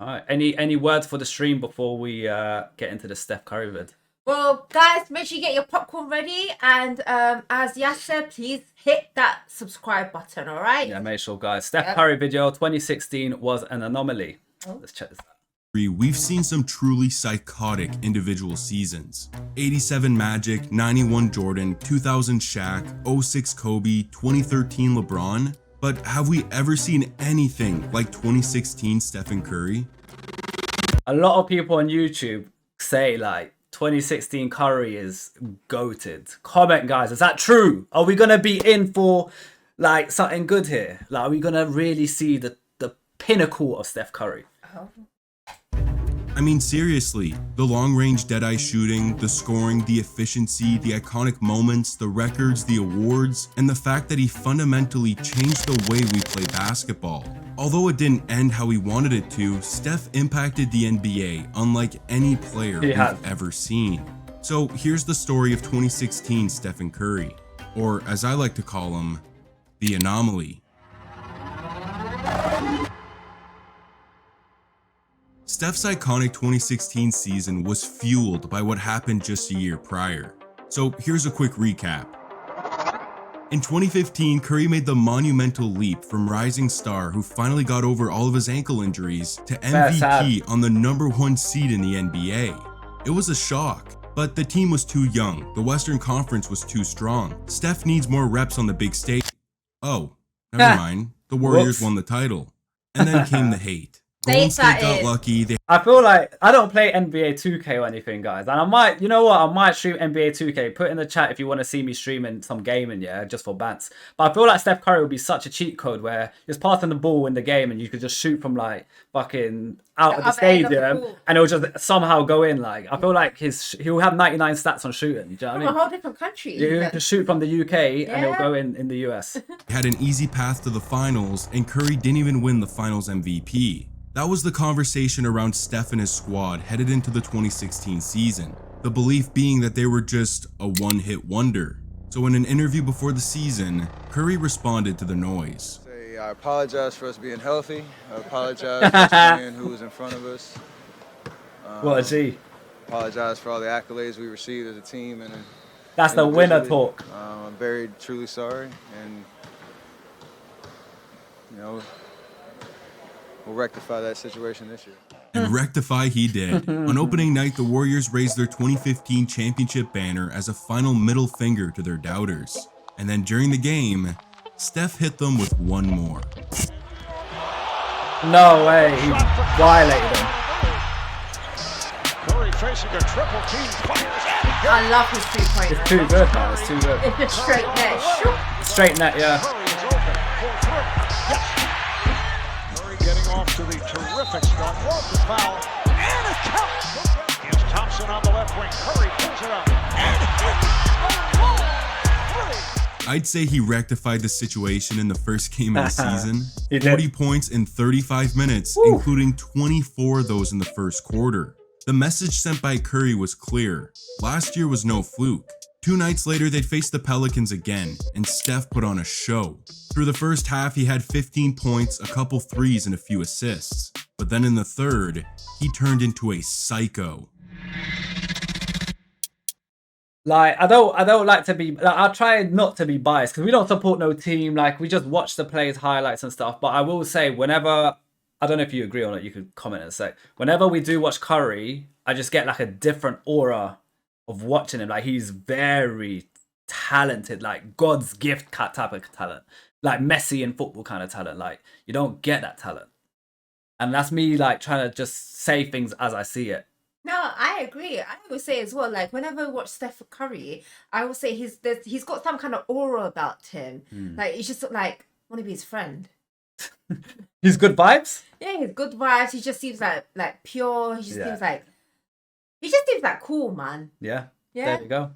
All right. Any words for the stream before we get into the Steph Curry vid? Well, guys, make sure you get your popcorn ready. And as Yass said, please hit that subscribe button, all right? Yeah, make sure, guys. Steph Curry video 2016 was an anomaly. Let's check this out. We've seen some truly psychotic individual seasons. 87 Magic, 91 Jordan, 2000 Shaq, 06 Kobe, 2013 LeBron. But have we ever seen anything like 2016 Stephen Curry? A lot of people on YouTube say like 2016 Curry is goated. Comment, guys, is that true? Are we gonna be in for like something good here? Like, are we gonna really see the pinnacle of Steph Curry? I mean, seriously, the long-range dead-eye shooting, the scoring, the efficiency, the iconic moments, the records, the awards, and the fact that he fundamentally changed the way we play basketball. Although it didn't end how he wanted it to, Steph impacted the NBA unlike any player we've ever seen. So here's the story of 2016 Stephen Curry, or as I like to call him, the Anomaly. Steph's iconic 2016 season was fueled by what happened just a year prior. So here's a quick recap. In 2015, Curry made the monumental leap from rising star who finally got over all of his ankle injuries to MVP on the #1 seed in the NBA. It was a shock, but the team was too young, the Western Conference was too strong. Steph needs more reps on the big stage. Oh, never mind, the Warriors won the title. And then came the hate. Golden State got lucky. I feel like I don't play NBA 2K or anything, guys. And I might, you know what? I might stream NBA 2K. Put in the chat if you want to see me streaming some gaming, yeah, just for bants. But I feel like Steph Curry would be such a cheat code where you're passing the ball in the game and you could just shoot from like fucking out of the stadium and it'll just somehow go in. Like, I feel like he'll have 99 stats on shooting. Do you know what I mean? From a whole different country. You can shoot from the UK and it'll go in the US. Had an easy path to the finals, and Curry didn't even win the finals MVP. That was the conversation around Steph and his squad headed into the 2016 season, the belief being that they were just a one-hit wonder. So in an interview before the season, Curry responded to the noise. I apologize for us being healthy. I apologize for us being who was in front of us. What a G. Apologize for all the accolades we received as a team. And that's the winner talk. I'm very, truly sorry. And, you know, we'll rectify that situation this year. And rectify he did. On opening night, the Warriors raised their 2015 championship banner as a final middle finger to their doubters. And then during the game, Steph hit them with one more. No way, he violated him. Curry facing a triple team. I love his 3-point. It's too good, man. It's too good. It's just straight net. Straight net, yeah. Curry is open for three. Yes. Curry getting off to the terrific start. Wants the foul. And it counts. Here's Thompson on the left wing. Curry pulls it up. And I'd say he rectified the situation in the first game of the season. 40 points in 35 minutes, including 24 of those in the first quarter. The message sent by Curry was clear. Last year was no fluke. 2 nights later, they'd face the Pelicans again, and Steph put on a show. Through the first half, he had 15 points, a couple threes, and a few assists. But then in the third, he turned into a psycho. Like, I don't like to be, like, I'll try not to be biased because we don't support no team. Like, we just watch the players' highlights and stuff. But I will say, whenever, I don't know if you agree on it, you could comment in a sec. Whenever we do watch Curry, I just get like a different aura of watching him. Like, he's very talented, like God's gift type of talent. Like Messi in football kind of talent. Like, you don't get that talent. And that's me, like, trying to just say things as I see it. No, I agree. I would say as well, like, whenever I watch Steph Curry, I would say he's got some kind of aura about him. Like, he's just like, want to be his friend. He's good vibes? Yeah, he's good vibes. He just seems like pure. He just seems like cool, man. Yeah. There you go.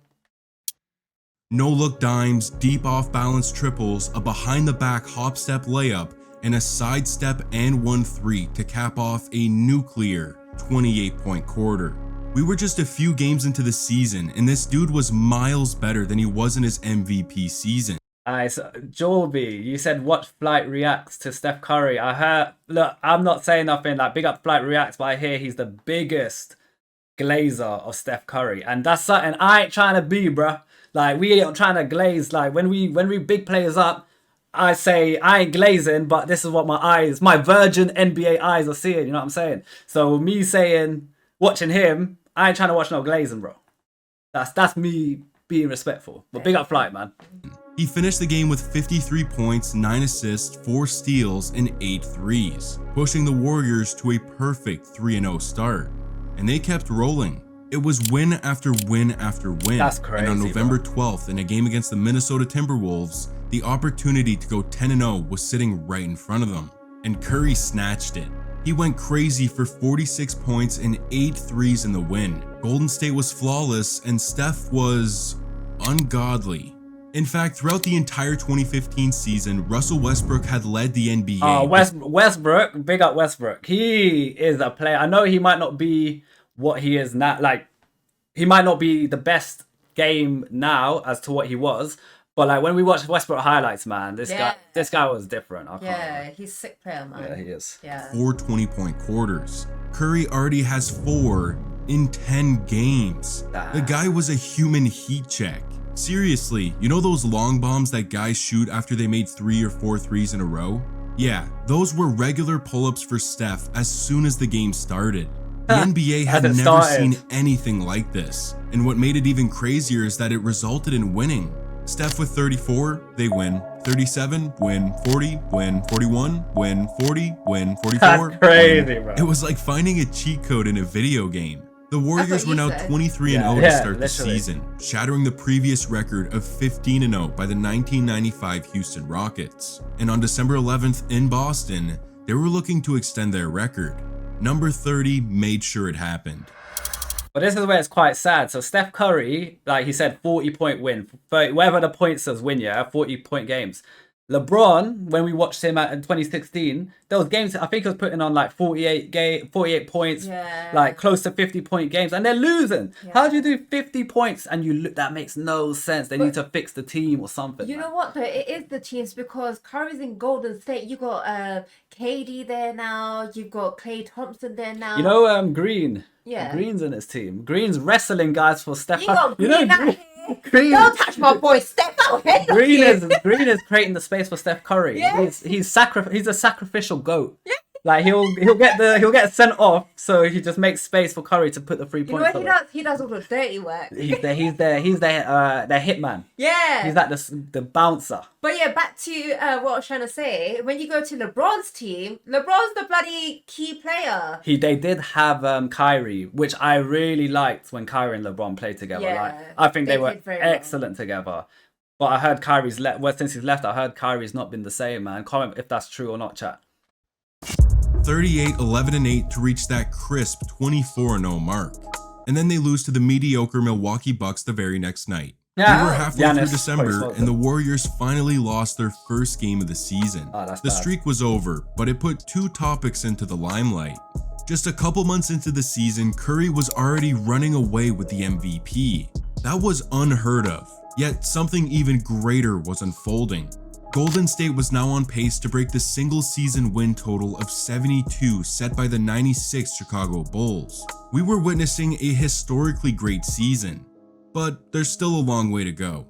No-look dimes, deep off-balance triples, a behind-the-back hop-step layup, and a sidestep and 1-3 to cap off a nuclear 28-point quarter. We were just a few games into the season, and this dude was miles better than he was in his MVP season. So Jorby, you said watch Flight reacts to Steph Curry. I heard. Look, I'm not saying nothing. Like big up Flight reacts, but I hear he's the biggest glazer of Steph Curry, and that's something I ain't trying to be, bruh. Like we ain't trying to glaze. Like when we big players up, I say I ain't glazing, but this is what my virgin NBA eyes are seeing. You know what I'm saying? So me saying watching him, I ain't trying to watch no glazing, bro. That's me being respectful. But big up Flight, man. He finished the game with 53 points, 9 assists, 4 steals, and 8 threes, pushing the Warriors to a perfect 3-0 start. And they kept rolling. It was win after win after win. That's crazy. And on November 12th, in a game against the Minnesota Timberwolves, the opportunity to go 10-0 was sitting right in front of them. And Curry snatched it. He went crazy for 46 points and 8 threes in the win. Golden State was flawless, and Steph was ungodly. In fact, throughout the entire 2015 season, Russell Westbrook had led the NBA. Oh, Westbrook, big up Westbrook. He is a player. I know he might not be what he is now. Like, he might not be the best game now as to what he was. But like when we watched Westbrook highlights, man, this guy was different. He's a sick player, man. Yeah, he is. Yeah. 4 20-point quarters. Curry already has 4 in 10 games. The guy was a human heat check. Seriously, you know those long bombs that guys shoot after they made 3 or 4 threes in a row? Yeah, those were regular pull-ups for Steph as soon as the game started. The NBA had never seen anything like this. And what made it even crazier is that it resulted in winning. Steph with 34, they win. 37, win. 40, win. 41, win. 40, win. 44, That's crazy, win. bro. It was like finding a cheat code in a video game. The Warriors were now 23-0 to start the season, shattering the previous record of 15-0 by the 1995 Houston Rockets. And on December 11th in Boston, they were looking to extend their record. Number 30 made sure it happened. But this is where it's quite sad. So Steph Curry, like he said, 40-point win. 30, whatever the points says win, 40-point games. LeBron, when we watched him in 2016, there was games, I think he was putting on like 48 points, like close to 50-point games, and they're losing. How do you do 50 points and you look? That makes no sense. They need to fix the team or something. You know what though? It is the teams because Curry's in Golden State. You got KD there now. You've got Klay Thompson there now. You know Green. Yeah. Green's in his team. Green's wrestling guys for Steph. You got Green out here. Green. Don't touch my boy Steph. Green is creating the space for Steph Curry. Yeah. He's a sacrificial goat. Yeah. Like he'll get sent off, so he just makes space for Curry to put the 3 points. You know what he does all the dirty work. He's the hitman. Yeah. He's like the bouncer. But yeah, back to what I was trying to say. When you go to LeBron's team, LeBron's the bloody key player. They did have Kyrie, which I really liked when Kyrie and LeBron played together. Yeah, like I think they were excellent well together. But I heard Kyrie's left. Well, since he's left, I heard Kyrie's not been the same, man. Comment if that's true or not, chat. 38, 11, and 8 to reach that crisp 24-0 mark. And then they lose to the mediocre Milwaukee Bucks the very next night. We were halfway through December, and the Warriors finally lost their first game of the season. The streak was over, but it put 2 topics into the limelight. Just a couple months into the season, Curry was already running away with the MVP. That was unheard of, yet something even greater was unfolding. Golden State was now on pace to break the single season win total of 72 set by the 96 Chicago Bulls. We were witnessing a historically great season, but there's still a long way to go.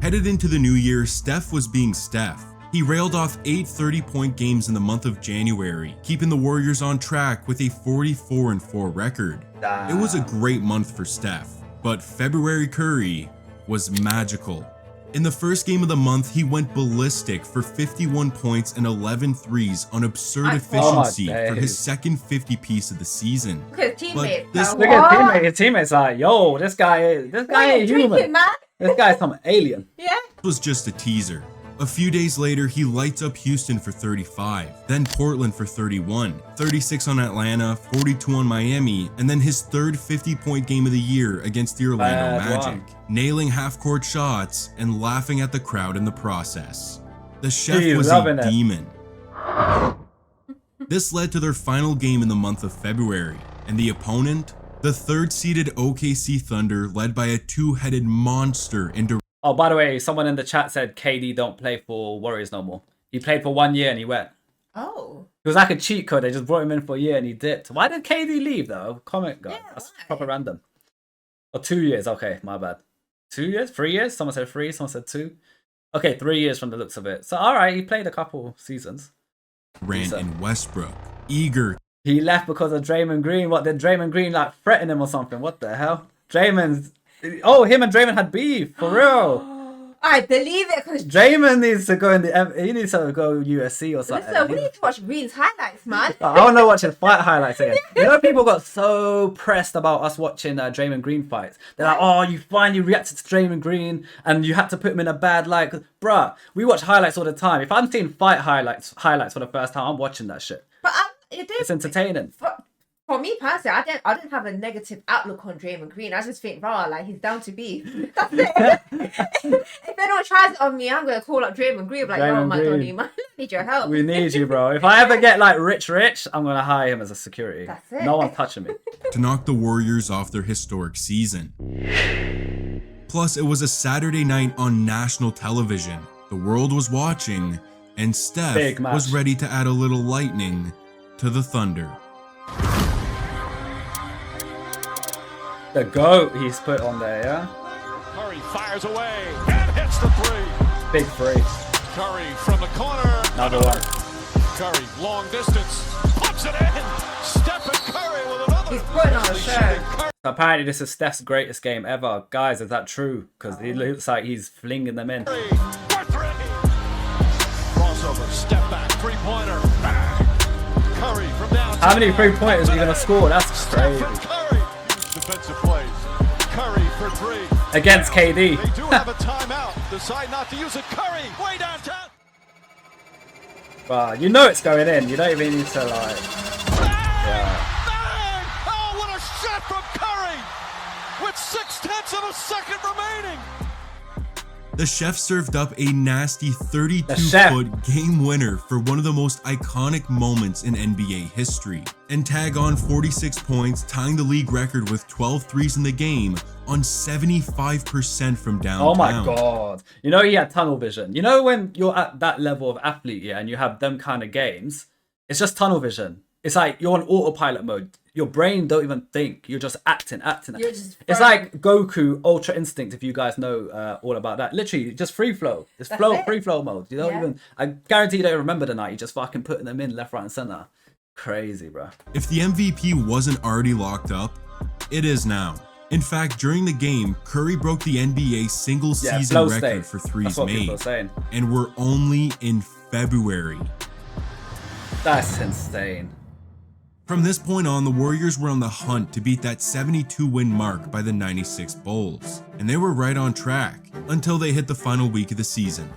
Headed into the new year, Steph was being Steph. He railed off 8 30-point games in the month of January, keeping the Warriors on track with a 44-4 record. It was a great month for Steph, but February Curry was magical. In the first game of the month, he went ballistic for 51 points and 11 threes on absurd efficiency for his second 50-piece of the season. Look at his teammates. Look at his teammates like, yo, this guy ain't human. This guy's some alien. Yeah. It was just a teaser. A few days later, he lights up Houston for 35, then Portland for 31, 36 on Atlanta, 42 on Miami, and then his third 50-point game of the year against the Orlando Magic, nailing half-court shots and laughing at the crowd in the process. The chef was a demon. This led to their final game in the month of February, and the opponent, the third-seeded OKC Thunder, led by a two-headed monster in Oh, by the way, someone in the chat said KD don't play for Warriors no more. He played for 1 year and he went. Oh. It was like a cheat code. They just brought him in for a year and he dipped. Why did KD leave though? Comment, guys. Yeah, That's why? proper random. Or 2 years. Okay, my bad. 2 years? 3 years? Someone said 3. Someone said 2. Okay, 3 years from the looks of it. So, all right, he played a couple seasons. Ran in Westbrook, eager. He left because of Draymond Green. What, did Draymond Green like threaten him or something? What the hell? Draymond's... Oh, him and Draymond had beef, for real. I believe it because Draymond needs to go in the... He needs to go USC or something. listen, we need to watch Green's highlights, man. I want to watch his fight highlights again. You know, people got so pressed about us watching Draymond Green fights. They're like, oh, you finally reacted to Draymond Green and you had to put him in a bad light. Bruh, we watch highlights all the time. If I'm seeing fight highlights for the first time, I'm watching that shit. But it did. It's entertaining. For me personally, I didn't have a negative outlook on Draymond Green. I just think, rah, like he's down to beef. That's it. If anyone tries it on me, I'm gonna call up Draymond Green. Like, Draymond oh my Green. god, I need your help. We need you, bro. If I ever get like rich, I'm gonna hire him as a security. That's it. No one's touching me. To knock the Warriors off their historic season. Plus, it was a Saturday night on national television. The world was watching, and Steph Big match. was ready to add a little lightning to the thunder. The GOAT he's put on there, yeah? Curry fires away and hits the three. Big three. Curry from the corner. Another one. Curry, long distance, puts it in. Stephen Curry with another. He's putting on a show. So apparently this is Steph's greatest game ever. Guys, is that true? Because it looks like he's flinging them in. Curry for three. Crossover, step back, three-pointer. Curry from downtown. How many 3-pointers are you going to score? That's crazy. Stephen Curry. Defensive plays. Curry for three. Against KD. They do have a timeout. Decide not to use it. Curry way downtown. Wow, you know it's going in. You don't even need to like... Bang! Yeah. Bang! Oh, what a shot from Curry! With 0.6 of a second remaining. The chef served up a nasty chef. 32-foot game winner for one of the most iconic moments in NBA history, and tag on 46 points, tying the league record with 12 threes in the game on 75% from downtown. Oh my god. You know he had tunnel vision. You know when you're at that level of athlete, yeah, and you have them kind of games, it's just tunnel vision. It's like you're on autopilot mode. Your brain don't even think. You're just acting. You're just It's like Goku Ultra Instinct, if you guys know all about that. Literally, just free flow. It's free flow mode. You don't even... I guarantee you don't remember the night. You're just fucking putting them in left, right, and center. Crazy, bro. If the MVP wasn't already locked up, it is now. In fact, during the game, Curry broke the NBA single season flow record state. for threes That's what people made. are saying. And we're only in February. That's insane. From this point on, the Warriors were on the hunt to beat that 72-win mark by the 96 Bulls, and they were right on track until they hit the final week of the season.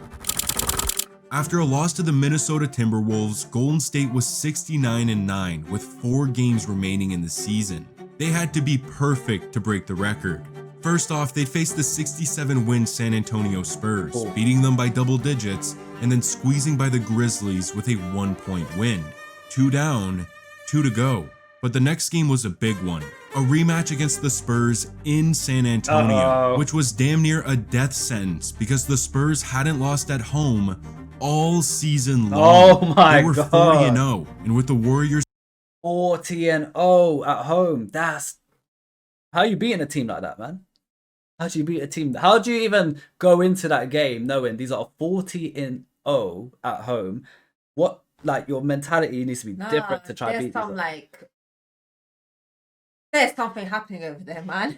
After a loss to the Minnesota Timberwolves, Golden State was 69-9 with 4 games remaining in the season. They had to be perfect to break the record. First off, they faced the 67-win San Antonio Spurs, beating them by double digits, and then squeezing by the Grizzlies with a 1-point win. 2 down, 2 to go. But the next game was a big one. A rematch against the Spurs in San Antonio, which was damn near a death sentence because the Spurs hadn't lost at home all season long. Oh my They were god. 40-0, and with the Warriors 40-0 at home. That's... How are you beating a team like that, man? How do you beat a team? How do you even go into that game knowing these are 40-0 at home? What, like, your mentality needs to be different to try to beat these. There's something happening over there, man.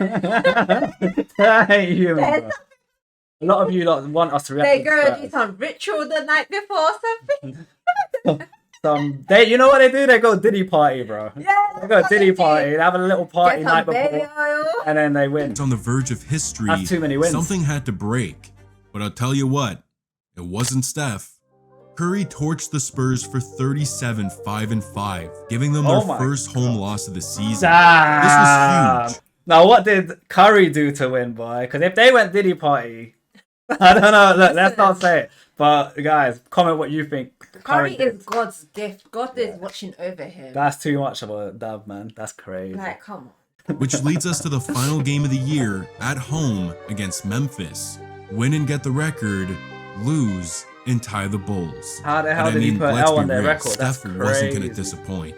I hate you, bro. A lot of you lot want us to react. They go and do some ritual the night before or something. You know what they do? They go Diddy party, bro. Yeah, They go Diddy party. They have a little party Get some night baby before, oil. and then they win. on the verge of history, That's too many wins. something had to break. But I'll tell you what, it wasn't Steph. Curry torched the Spurs for 37 5-5, giving them their first home loss of the season. Damn. This was huge. Now, what did Curry do to win, boy? Because if they went Diddy party, I don't know. Look, let's not say it. But guys, comment what you think. Curry did. is God's gift. God is watching over him. That's too much of a dub, man. That's crazy. Like, come on. Which leads us to the final game of the year at home against Memphis. win and get the record, lose and tie the Bulls. How the hell But did he put let's L be on their real, record? That's Steph wasn't going to crazy. disappoint.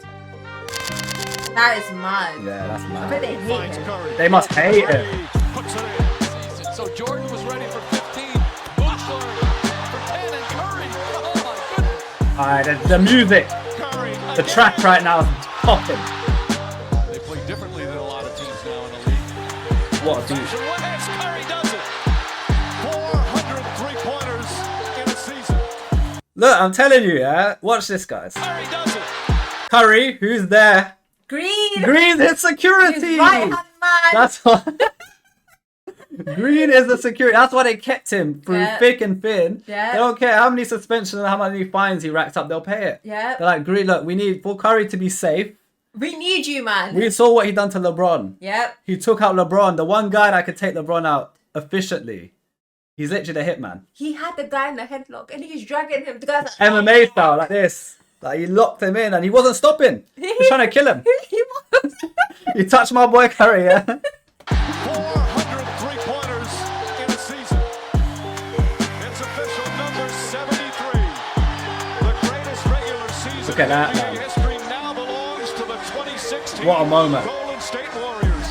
That is mad. Yeah, that's I bet mad. they hate him. They must hate him. Puts it in. So Jordan was ready for 15, Butler for 10, and Curry. Oh my goodness. Alright, the music, Curry the track right now is popping. They play differently than a lot of teams now in the league. What a beat. West, Curry does it. 403 pointers in a season. Look, I'm telling you, yeah. Watch this, guys. Curry does it. Curry, who's there? Green. Green is security. His right hand man. That's what. Green is the security. That's why they kept him through Yeah. thick and thin. Yeah. They don't care how many suspensions and how many fines he racked up. They'll pay it. Yeah. They're like, Green, look, we need for Curry to be safe. We need you, man. We saw what he done to LeBron. Yep. He took out LeBron, the one guy that could take LeBron out efficiently. He's literally the hitman. He had the guy in the headlock and he was dragging him. The guy's like, MMA style, like this. Like he locked him in and he wasn't stopping. He was trying to kill him. he was. You touched my boy Curry, yeah? 403 pointers in a season. It's official number 73. The greatest regular season Look at that, in NBA man. history now belongs to the 2016 What a moment. Golden State Warriors.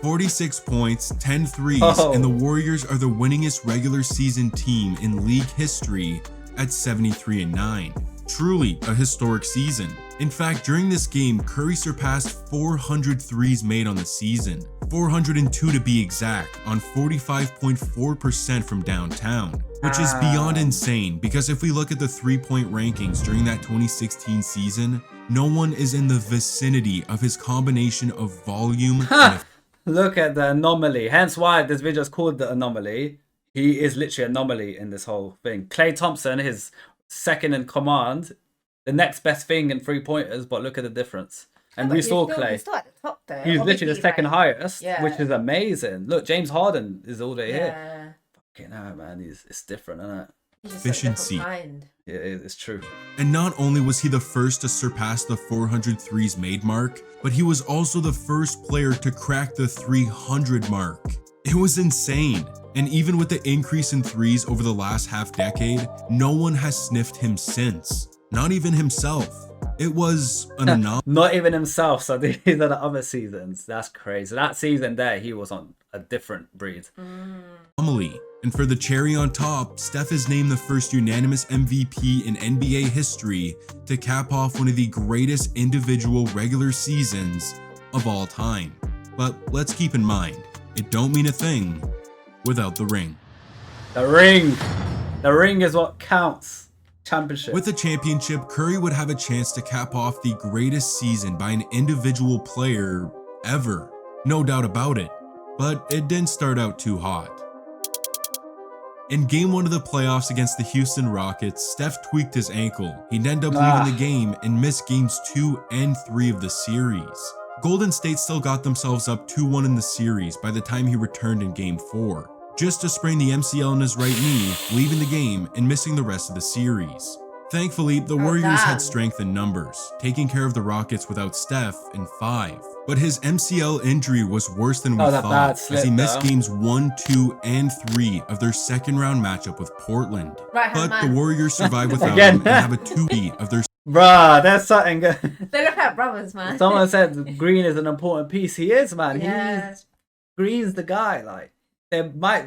46 points, 10 threes, Oh. and the Warriors are the winningest regular season team in league history at 73-9. Truly a historic season. In fact, during this game, Curry surpassed 400 threes made on the season, 402 to be exact, on 45.4% from downtown, which is beyond insane because if we look at the three-point rankings during that 2016 season, no one is in the vicinity of his combination of volume and Look at the anomaly. Hence why this video is called the anomaly. He is literally anomaly in this whole thing. Klay Thompson, his second in command, the next best thing in 3-pointers, but look at the difference. And we saw He's Klay. still at the top though. He's literally the Obviously, second like, highest, yeah. which is amazing. Look, James Harden is all day here. Yeah. Fucking hell, man. It's different, isn't it? He's just Efficiency. a different kind. Yeah, it's true. And not only was he the first to surpass the 400 threes made mark, but he was also the first player to crack the 300 mark. It was insane. And even with the increase in threes over the last half decade, no one has sniffed him since. Not even himself. It was an anomaly. Not even himself. So these are the other seasons. That's crazy. That season there, he was on a different breed. And for the cherry on top, Steph is named the first unanimous MVP in NBA history to cap off one of the greatest individual regular seasons of all time. But let's keep in mind, it don't mean a thing without the ring. The ring. The ring is what counts. Championship. With the championship, Curry would have a chance to cap off the greatest season by an individual player ever. No doubt about it. But it didn't start out too hot. In game 1 of the playoffs against the Houston Rockets, Steph tweaked his ankle. He'd end up leaving the game and missed games 2 and 3 of the series. Golden State still got themselves up 2-1 in the series by the time he returned in game 4, just to sprain the MCL in his right knee, leaving the game and missing the rest of the series. Thankfully, the Warriors had strength in numbers, taking care of the Rockets without Steph in 5. But his MCL injury was worse than we thought, as he missed games 1, 2, and 3 of their second round matchup with Portland. But the Warriors survived without him and have a 2-beat of their Bruh, that's something good. They look like brothers, man. Someone said Green is an important piece. He is, man. Yeah. Green's the guy. Like,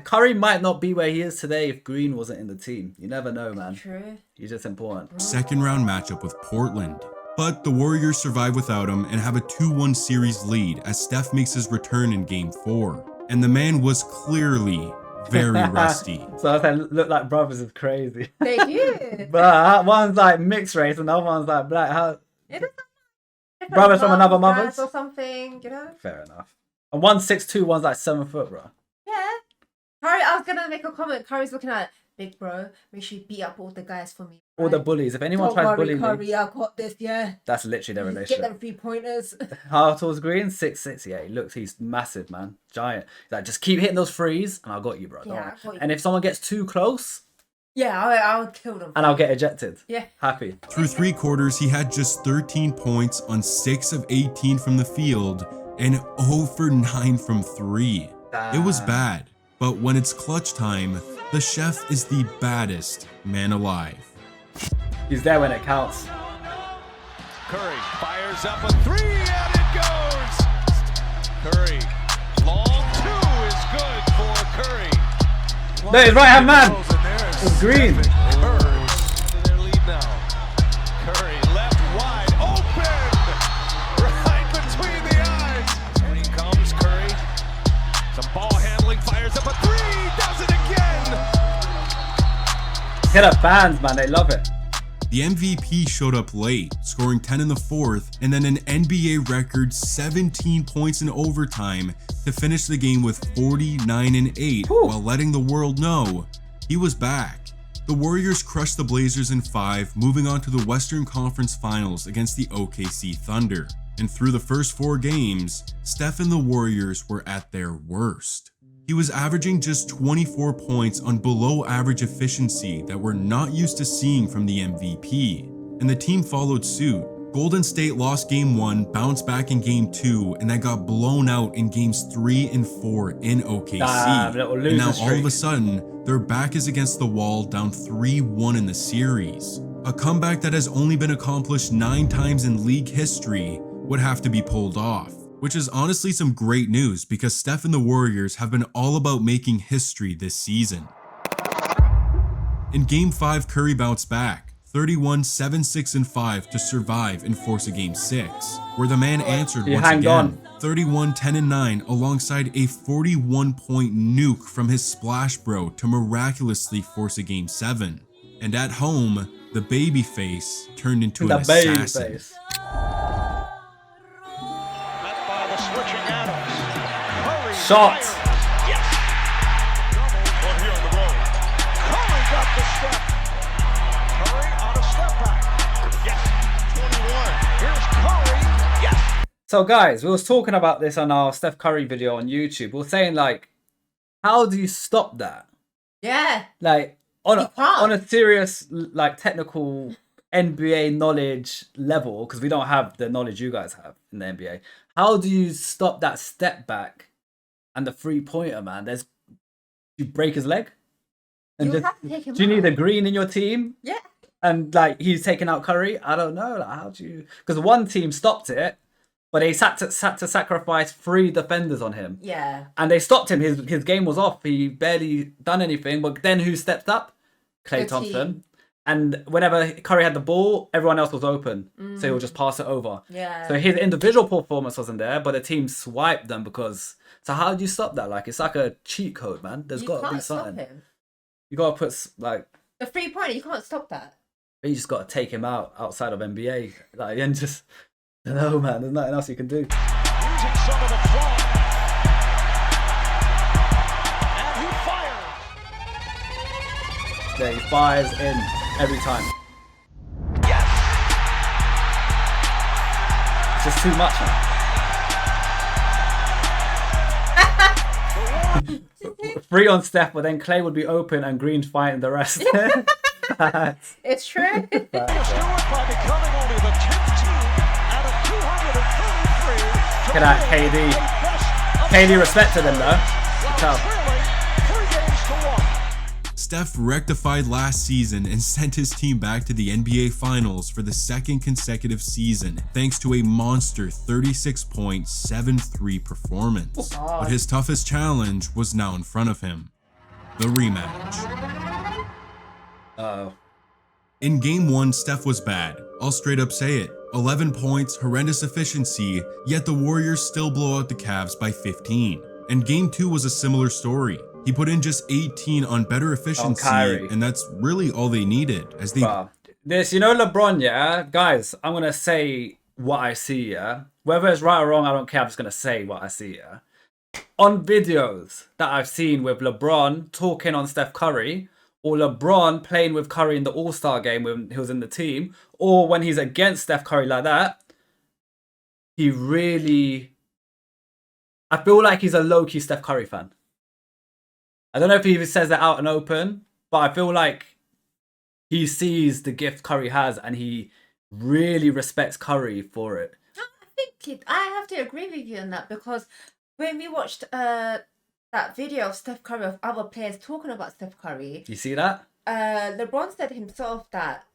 Curry might not be where he is today if Green wasn't in the team. You never know, man. True. He's just important. second round matchup with Portland. But the Warriors survive without him and have a 2-1 series lead as Steph makes his return in game 4. And the man was clearly very rusty. So I said, look like brothers is crazy. They do. But one's like mixed race and the other one's like black. How? It is Brothers from another mother's? or something, you know? Fair enough. And one's 6'2", one's like 7 foot, bro. Yeah. Curry, I was gonna make a comment. Curry's looking at big bro. Make sure you beat up all the guys for me. All the bullies. If anyone tries bullying me, Curry, I got this. Yeah. that's literally their Get relationship. them 3-pointers. How tall's Green? 6'6". Yeah, he looks. He's massive, man. Giant. He's like, just keep hitting those threes, and I got you, bro. Don't Yeah, worry. I got you. And if someone gets too close, Yeah, I would kill them. and I'll get ejected. Yeah. Happy. Through 3 quarters, he had just 13 points on 6 of 18 from the field and 0 for 9 from 3. It was bad. But when it's clutch time, the chef is the baddest man alive. He's there when it counts. Curry fires up a three and it goes. Curry, long two is good for Curry. No, his right hand man. It's green. Curry to their lead now. Curry left wide open, right between the eyes. Screen comes Curry. Some ball handling, fires up a three, does it again. Hit up fans, man. They love it. The MVP showed up late, scoring 10 in the fourth, and then an NBA record 17 points in overtime to finish the game with 49 and 8, while letting the world know he was back. The Warriors crushed the Blazers in 5, moving on to the Western Conference Finals against the OKC Thunder. And through the first 4 games, Steph and the Warriors were at their worst. He was averaging just 24 points on below average efficiency that we're not used to seeing from the MVP, and the team followed suit. Golden State lost game 1, bounced back in game 2, and then got blown out in games 3 and 4 in OKC. And now all of a sudden, their back is against the wall, down 3-1 in the series. A comeback that has only been accomplished 9 times in league history would have to be pulled off. Which is honestly some great news because Steph and the Warriors have been all about making history this season. In Game 5, Curry bounced back, 31, 7, 6, and 5 to survive and force a Game 6, where the man answered once again, 31, 10, and 9 alongside a 41-point nuke from his splash bro to miraculously force a Game 7. And at home, the babyface turned into an assassin. Shot. Yes. Double here on the road. Curry got the step. Curry on a step back. Yes. 21. Here's Curry. Yes. So guys, we was talking about this on our Steph Curry video on YouTube. We were saying like, how do you stop that? Yeah. Like on a serious like technical NBA knowledge level, because we don't have the knowledge you guys have in the NBA. How do you stop that step back? And the 3-pointer, man, you break his leg, and You have to take him do you need out. a green in your team? Yeah. And like he's taking out Curry. I don't know. Like, how do you? Because one team stopped it, but they had to sacrifice 3 defenders on him. Yeah. And they stopped him. His game was off. He barely done anything. But then who stepped up? Klay The Thompson. team. And whenever Curry had the ball, everyone else was open. So he would just pass it over. Yeah. So his individual performance wasn't there, but the team swiped them because... So how do you stop that? Like, it's like a cheat code, man. There's got to be something. Stop him. You got to put, like... The 3-pointer, you can't stop that. You just got to take him out outside of NBA. Like, and just... I don't know, man. There's nothing else you can do. Using some of the clock. And he fires. Yeah, he fires in every time. Yes. It's just too much, man. Free on Steph, but then Klay would be open and Green fighting the rest. It's true. Just do it by becoming only the 10th team out of 233. Look at that, KD. KD respected him though. Tell. Steph rectified last season and sent his team back to the NBA Finals for the 2nd consecutive season, thanks to a monster 36.73 performance. But his toughest challenge was now in front of him. The rematch. Uh-oh. In Game 1, Steph was bad. I'll straight up say it. 11 points, horrendous efficiency, yet the Warriors still blow out the Cavs by 15. And Game 2 was a similar story. He put in just 18 on better efficiency, and that's really all they needed. As they This, you know, LeBron, yeah? Guys, I'm going to say what I see, yeah? Whether it's right or wrong, I don't care. I'm just going to say what I see, yeah? On videos that I've seen with LeBron talking on Steph Curry, or LeBron playing with Curry in the All-Star game when he was in the team, or when he's against Steph Curry like that, he really... I feel like he's a low-key Steph Curry fan. I don't know if he even says it out and open, but I feel like he sees the gift Curry has and he really respects Curry for it. I have to agree with you on that because when we watched that video of Steph Curry of other players talking about Steph Curry, You see that? LeBron said himself that,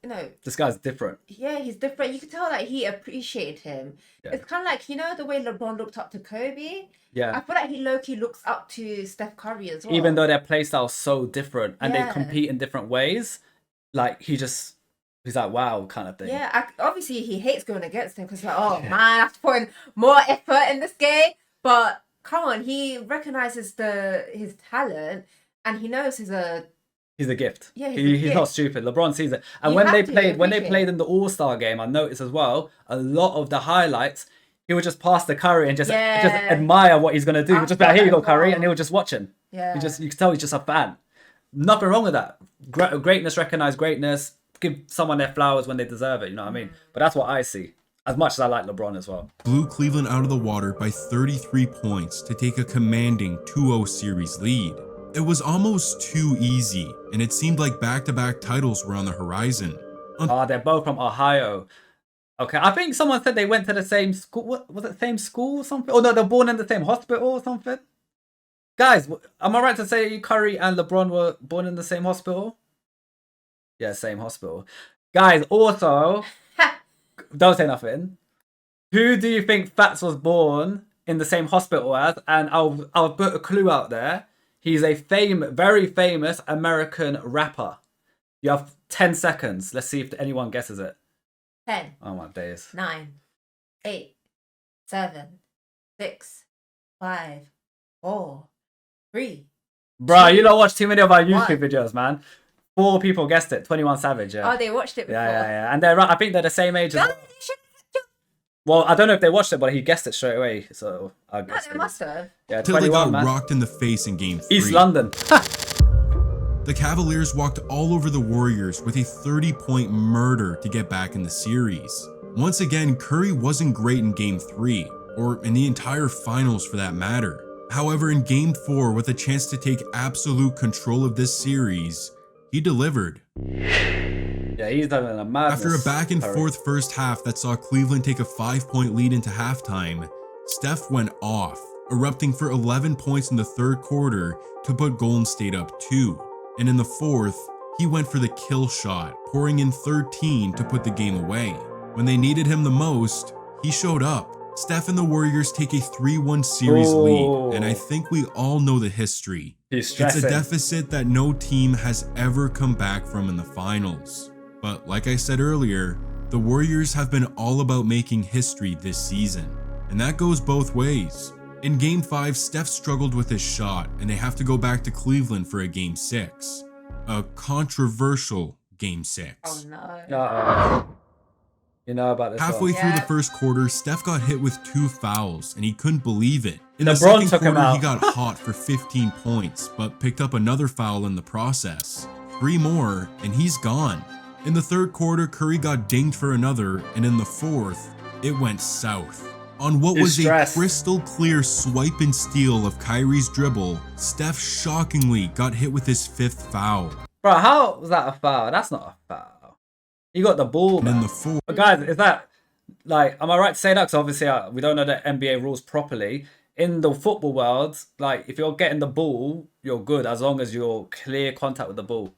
This guy's different. yeah, he's different. You could tell that he appreciated him. Yeah. It's kind of like, the way LeBron looked up to Kobe? Yeah. I feel like he low-key looks up to Steph Curry as well. Even though their play style's so different and they Yeah. compete in different ways, like he's like, wow, kind of thing. Yeah, obviously he hates going against him because like, oh man, I have to put in more effort in this game. But come on, he recognizes his talent and he knows he's a gift. Yeah, he's gift. not stupid. LeBron sees it. And You when have they to played appreciate in the All-Star game, I noticed as well, a lot of the highlights, he would just pass to Curry and just admire what he's gonna do. He'll just be like, here you go, Curry, and he'll just watch him. Yeah. You can tell he's just a fan. Nothing wrong with that. Greatness, recognize greatness, give someone their flowers when they deserve it, you know what I mean? But that's what I see. As much as I like LeBron as well. Blew Cleveland out of the water by 33 points to take a commanding 2-0 series lead. It was almost too easy, and it seemed like back-to-back titles were on the horizon. They're both from Ohio. Okay, I think someone said they went to the same school. What was it, same school or something? Oh no, they're born in the same hospital or something. Guys, am I right to say Curry and LeBron were born in the same hospital? Yeah, same hospital. Guys, also, don't say nothing. Who do you think Fats was born in the same hospital as? And I'll put a clue out there. He's a very famous American rapper. You have 10 seconds. Let's see if anyone guesses it. 10, Oh my days. 9, 8, 7, 6, 5, 4, 3. Bro, you don't watch too many of our YouTube One. videos, man. 4 people guessed it. 21 Savage, yeah. Oh, they watched it before. Yeah. And I think they're the same age as... Well, I don't know if they watched it, but he guessed it straight away. So I No, guess they must have. Yeah, Until they 21, got man. rocked in the face in Game 3. East London. The Cavaliers walked all over the Warriors with a 30-point murder to get back in the series. Once again, Curry wasn't great in Game 3, or in the entire finals for that matter. However, in Game 4, with a chance to take absolute control of this series, he delivered. Yeah, he's done a madness. After a back and forth first half that saw Cleveland take a 5-point lead into halftime, Steph went off, erupting for 11 points in the third quarter to put Golden State up 2. And in the fourth, he went for the kill shot, pouring in 13 to put the game away. When they needed him the most, he showed up. Steph and the Warriors take a 3-1 series lead, and I think we all know the history. He's It's stressing. a deficit that no team has ever come back from in the finals. But like I said earlier, the Warriors have been all about making history this season, and that goes both ways. In Game 5, Steph struggled with his shot, and they have to go back to Cleveland for a Game 6. A controversial Game 6. Oh no. Uh-oh. You know about this Halfway one. through the Yeah. first quarter, Steph got hit with 2 fouls, and he couldn't believe it. In the LeBron second took him quarter, he out. got hot for 15 points, but picked up another foul in the process. 3 more, and he's gone. In the third quarter, Curry got dinged for another, and in the fourth, it went south. On what He's was stressed. a crystal clear swipe and steal of Kyrie's dribble, Steph shockingly got hit with his 5th foul. Bro, how was that a foul? That's not a foul. He got the ball, And in man. the fourth, But guys, is that, like, am I right to say that? Because obviously we don't know the NBA rules properly. In the football world, like, if you're getting the ball, you're good as long as you're clear contact with the ball.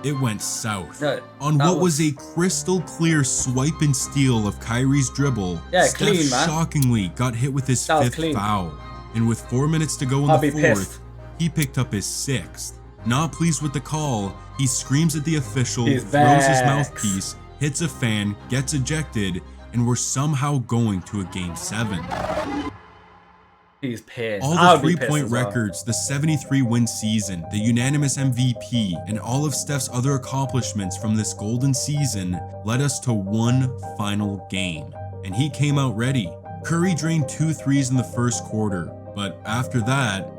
it went south. No, On that what was a crystal clear swipe and steal of Kyrie's dribble, Yeah, Steph clean, man. shockingly got hit with his That was 5th clean. foul. And with 4 minutes to go in I'll the be fourth, pissed. he picked up his 6th. Not pleased with the call, he screams at the official, He's throws his vexed. mouthpiece, hits a fan, gets ejected, and we're somehow going to a Game 7. He's pissed. All I the would be pissed 3-point as well. records, the 73-win season, the unanimous MVP, and all of Steph's other accomplishments from this golden season led us to one final game. And he came out ready. Curry drained 2 threes in the first quarter, but after that,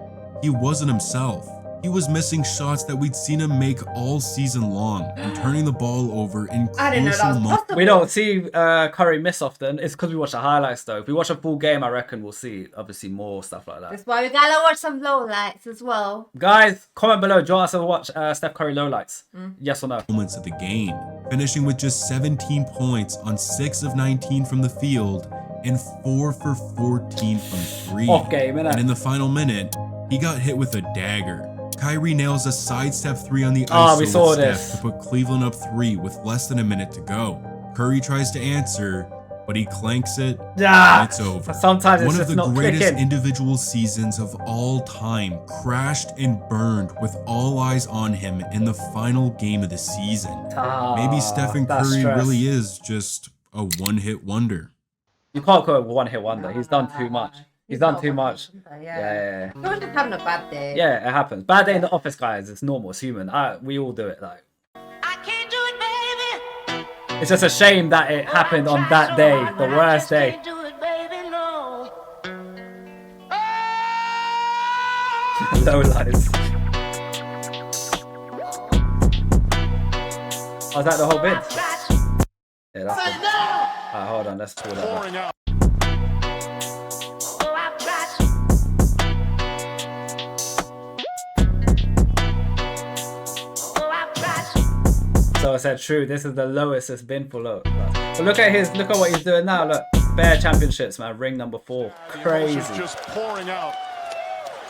he wasn't himself. He was missing shots that we'd seen him make all season long and turning the ball over in I didn't know that crucial was moments. possible. We don't see Curry miss often. It's because we watch the highlights, though. If we watch a full game, I reckon we'll see, obviously, more stuff like that. That's why we gotta watch some lowlights as well. Guys, comment below. Do you want us to watch Steph Curry lowlights? Yes or no? Moments of the game, finishing with just 17 points on 6 of 19 from the field and 4 for 14 from 3. Off game, innit? And in the final minute, He got hit with a dagger. Kyrie nails a sidestep 3 on the Oh, we ISO saw with Steph this. to put Cleveland up 3 with less than a minute to go. Curry tries to answer, but he clanks it, Yeah. and it's over. Sometimes it's One of just the not greatest clicking. individual seasons of all time crashed and burned with all eyes on him in the final game of the season. Maybe Stephen that's Curry stress. really is just a one-hit wonder. You can't call it one-hit wonder. He's done too much. He's done not too one much. hit wonder, Yeah. He was just having a bad day. Yeah, it happens. Bad day in the office, guys. It's normal. It's human. We all do it. Like, I can't do it, baby. it's just a shame that it happened on that day, the worst day. Can't do it, baby, no. Low lies. Oh, is that the whole bit? Yeah, that's the... Alright, hold on. Let's pull that up. Pouring out. Oh, I've tried. Oh, I've tried. So I said, true. This is the lowest it's been for low. But look at what he's doing now. Look, bare championships, man. Ring number 4. Crazy. Emotions just pouring out.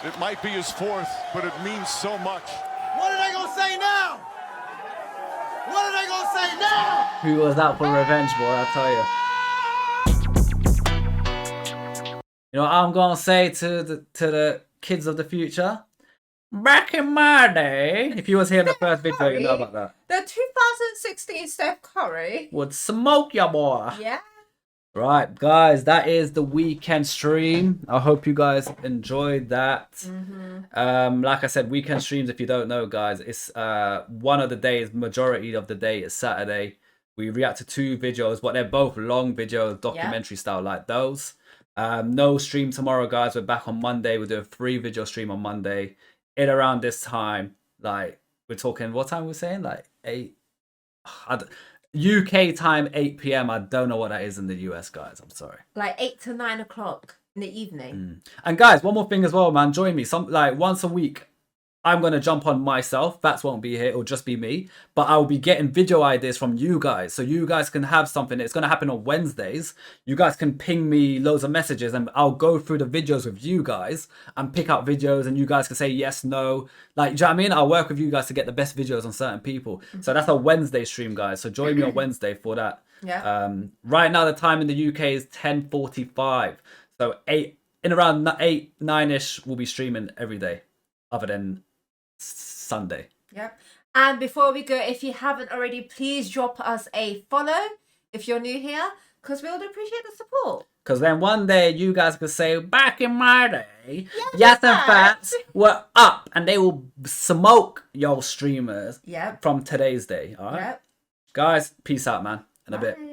It might be his 4th, but it means so much. What are they gonna say now? What are they gonna say now? Who was out for revenge, boy? I tell you. You know what I'm gonna say to the kids of the future? Back in my day, if you was here in the first video, you know about that. The 2016 Steph Curry. Would smoke ya, boy. Yeah. Right, guys, that is the weekend stream. I hope you guys enjoyed that. Like I said, weekend streams, if you don't know, guys, it's one of the days, majority of the day is Saturday. We react to 2 videos, but they're both long videos, documentary style like those. No stream tomorrow, guys. We're back on Monday. We'll do a 3 video stream on Monday. In around this time, like, we're talking, what time we're saying? Like 8... UK time 8 p.m. I don't know what that is in the US, guys. I'm sorry. Like 8 to 9 o'clock in the evening. And guys, one more thing as well, man. Join me. Once a week, I'm gonna jump on myself. That's won't be here. It'll just be me. But I'll be getting video ideas from you guys, so you guys can have something. It's gonna happen on Wednesdays. You guys can ping me loads of messages, and I'll go through the videos with you guys and pick out videos, and you guys can say yes, no. Like, do you know what I mean? I'll work with you guys to get the best videos on certain people. So that's a Wednesday stream, guys. So join me on Wednesday for that. Yeah. Right now the time in the UK is 10:45. So around 8-9ish, we'll be streaming every day, other than Sunday. Yep. And before we go, if you haven't already, please drop us a follow if you're new here, because we would appreciate the support. Because then one day you guys could say, back in my day, Yass and Fats were up, and they will smoke your streamers Yep. from today's day. All right, Yep. guys, peace out, man, in a bit. Bye.